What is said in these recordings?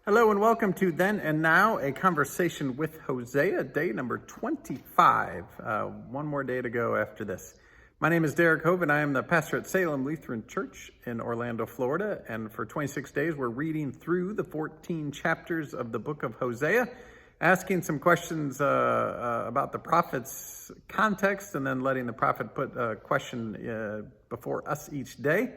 Hello and welcome to Then and Now, a conversation with Hosea, day number 25. One more day to go after this. My name is Derek Hove, and I am the pastor at Salem Lutheran Church in Orlando, Florida. And for 26 days, we're reading through the 14 chapters of the book of Hosea, asking some questions about the prophet's context, and then letting the prophet put a question before us each day.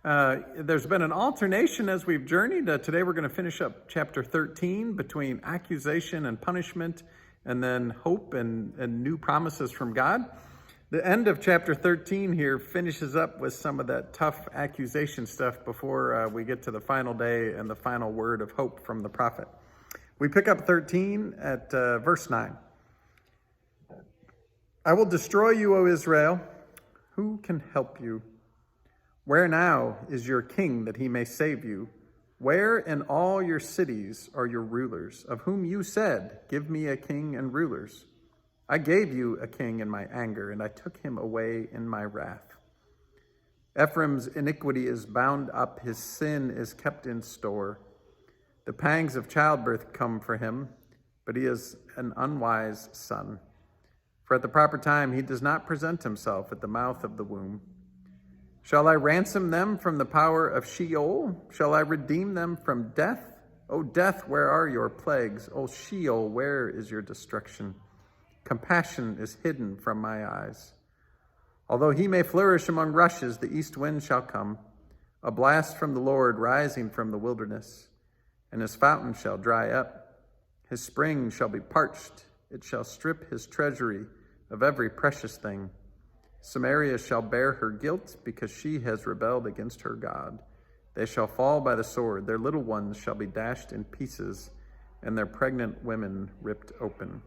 There's been an alternation as we've journeyed. Today we're going to finish up chapter 13 between accusation and punishment, and then hope and new promises from God. The end of chapter 13 here finishes up with some of that tough accusation stuff before we get to the final day and the final word of hope from the prophet. We pick up 13 at verse 9. I will destroy you, O Israel. Who can help you? Where now is your king that he may save you? Where in all your cities are your rulers, of whom you said, give me a king and rulers? I gave you a king in my anger, and I took him away in my wrath. Ephraim's iniquity is bound up, his sin is kept in store. The pangs of childbirth come for him, but he is an unwise son. For at the proper time he does not present himself at the mouth of the womb. Shall I ransom them from the power of Sheol? Shall I redeem them from death? O death, where are your plagues? O Sheol, where is your destruction? Compassion is hidden from my eyes. Although he may flourish among rushes, the east wind shall come, a blast from the Lord rising from the wilderness, and his fountain shall dry up. His spring shall be parched. It shall strip his treasury of every precious thing. Samaria shall bear her guilt because she has rebelled against her God. They shall fall by the sword. Their little ones shall be dashed in pieces, and their pregnant women ripped open.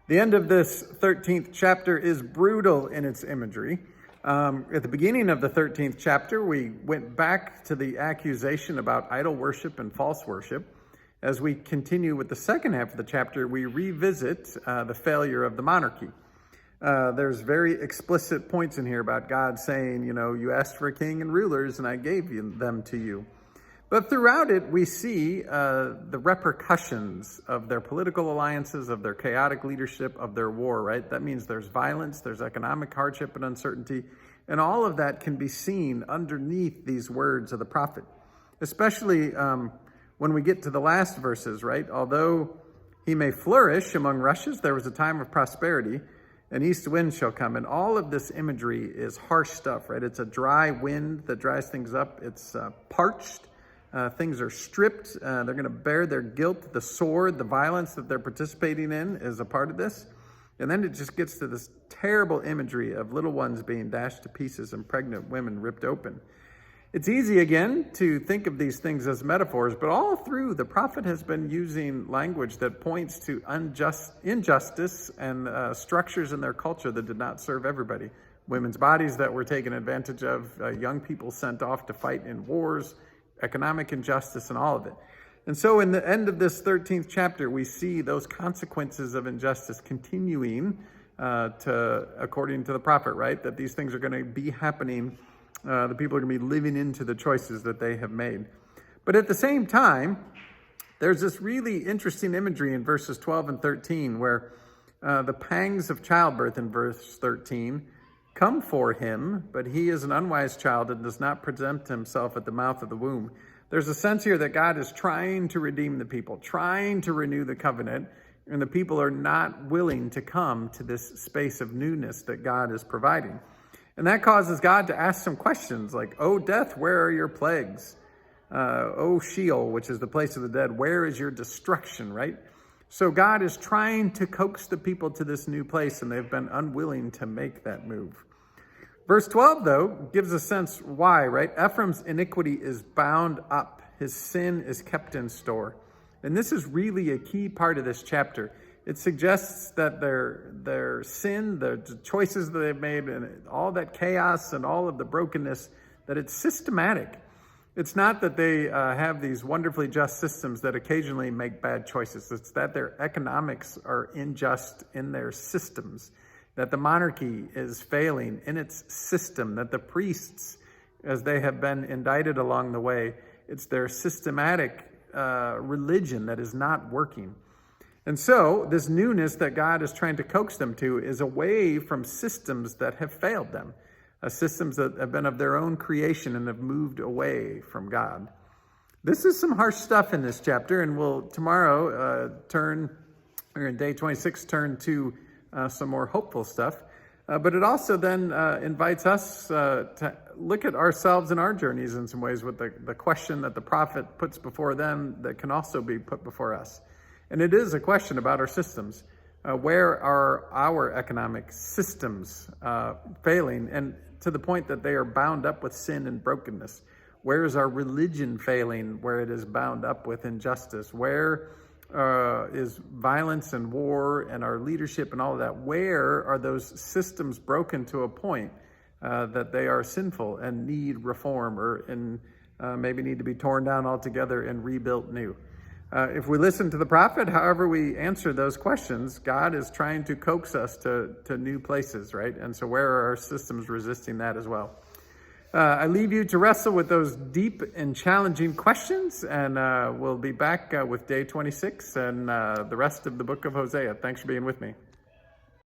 The end of this 13th chapter is brutal in its imagery. At the beginning of the 13th chapter, we went back to the accusation about idol worship and false worship. As we continue with the second half of the chapter, we revisit the failure of the monarchy. There's very explicit points in here about God saying, you asked for a king and rulers, and I gave them to you. But throughout it, we see the repercussions of their political alliances, of their chaotic leadership, of their war, right? That means there's violence, there's economic hardship and uncertainty, and all of that can be seen underneath these words of the prophet, especially when we get to the last verses, right? Although he may flourish among rushes, there was a time of prosperity. An east wind shall come. And all of this imagery is harsh stuff, right? It's a dry wind that dries things up. It's parched. Things are stripped. They're going to bear their guilt. The sword, the violence that they're participating in is a part of this. And then it just gets to this terrible imagery of little ones being dashed to pieces and pregnant women ripped open. It's easy, again, to think of these things as metaphors, but all through, the prophet has been using language that points to injustice and structures in their culture that did not serve everybody. Women's bodies that were taken advantage of, young people sent off to fight in wars, economic injustice, and all of it. And so in the end of this 13th chapter, we see those consequences of injustice continuing according to the prophet, right? That these things are going to be happening. The people are going to be living into the choices that they have made. But at the same time, there's this really interesting imagery in verses 12 and 13 where the pangs of childbirth in verse 13 come for him, but he is an unwise child and does not present himself at the mouth of the womb. There's a sense here that God is trying to redeem the people, trying to renew the covenant, and the people are not willing to come to this space of newness that God is providing. And that causes God to ask some questions like, "O death, where are your plagues? O Sheol, which is the place of the dead, where is your destruction," right? So God is trying to coax the people to this new place, and they've been unwilling to make that move. Verse 12, though, gives a sense why, right? Ephraim's iniquity is bound up. His sin is kept in store. And this is really a key part of this chapter. It suggests that their sin, the choices that they've made, and all that chaos and all of the brokenness, that it's systematic. It's not that they have these wonderfully just systems that occasionally make bad choices. It's that their economics are unjust in their systems, that the monarchy is failing in its system, that the priests, as they have been indicted along the way, it's their systematic religion that is not working. And so this newness that God is trying to coax them to is away from systems that have failed them, systems that have been of their own creation and have moved away from God. This is some harsh stuff in this chapter, and we'll tomorrow in day 26, turn to some more hopeful stuff. But it also then invites us to look at ourselves and our journeys in some ways with the question that the prophet puts before them that can also be put before us. And it is a question about our systems. Where are our economic systems failing, and to the point that they are bound up with sin and brokenness? Where is our religion failing, where it is bound up with injustice? Where is violence and war and our leadership and all of that? Where are those systems broken to a point that they are sinful and need reform, or maybe need to be torn down altogether and rebuilt new? If we listen to the prophet, however we answer those questions, God is trying to coax us to new places, right? And so where are our systems resisting that as well? I leave you to wrestle with those deep and challenging questions, and we'll be back with day 26 and the rest of the book of Hosea. Thanks for being with me.